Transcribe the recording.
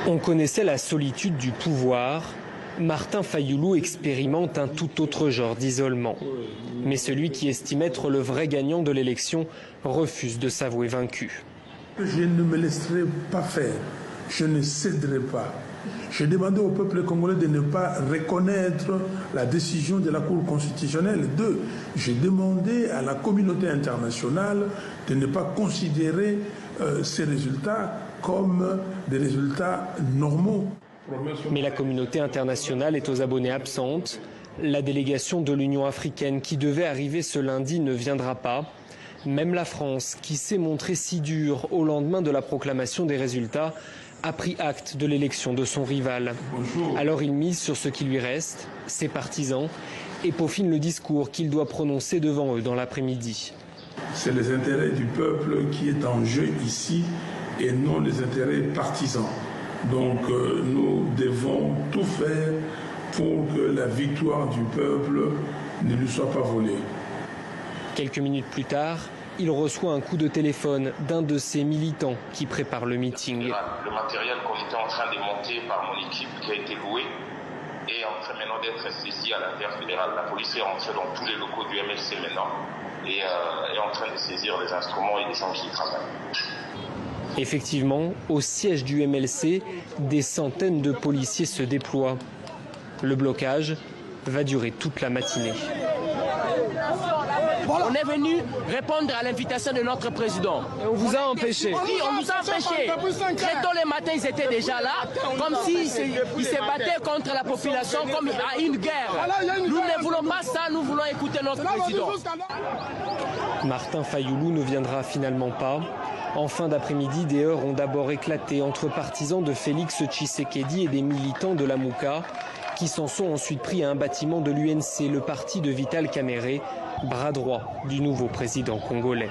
On connaissait la solitude du pouvoir. Martin Fayulu expérimente un tout autre genre d'isolement. Mais celui qui estime être le vrai gagnant de l'élection refuse de s'avouer vaincu. Je ne me laisserai pas faire, je ne céderai pas. J'ai demandé au peuple congolais de ne pas reconnaître la décision de la Cour constitutionnelle. J'ai demandé à la communauté internationale de ne pas considérer ces résultats comme des résultats normaux. Mais la communauté internationale est aux abonnés absente. La délégation de l'Union africaine qui devait arriver ce lundi ne viendra pas. Même la France, qui s'est montrée si dure au lendemain de la proclamation des résultats, a pris acte de l'élection de son rival. Alors il mise sur ce qui lui reste, ses partisans, et peaufine le discours qu'il doit prononcer devant eux dans l'après-midi. C'est les intérêts du peuple qui est en jeu ici et non les intérêts partisans. Donc nous devons tout faire pour que la victoire du peuple ne lui soit pas volée. Quelques minutes plus tard, il reçoit un coup de téléphone d'un de ses militants qui prépare le meeting. Le matériel qu'on était en train de monter par mon équipe qui a été loué est en train maintenant d'être saisi à l'intérieur fédéral. La police est rentrée dans tous les locaux du MLC maintenant et est en train de saisir les instruments et les gens qui y travaillent. Effectivement, au siège du MLC, des centaines de policiers se déploient. Le blocage va durer toute la matinée. On est venu répondre à l'invitation de notre président. Et on vous a empêché. Oui, on nous a empêché. Très tôt le matin, ils étaient déjà là, comme s'ils se battaient contre la population, comme à une guerre. Nous ne voulons pas ça, nous voulons écouter notre président. Martin Fayulu ne viendra finalement pas. En fin d'après-midi, des heurts ont d'abord éclaté entre partisans de Félix Tshisekedi et des militants de la Mouka, qui s'en sont ensuite pris à un bâtiment de l'UNC, le parti de Vital Kamerhe, bras droit du nouveau président congolais.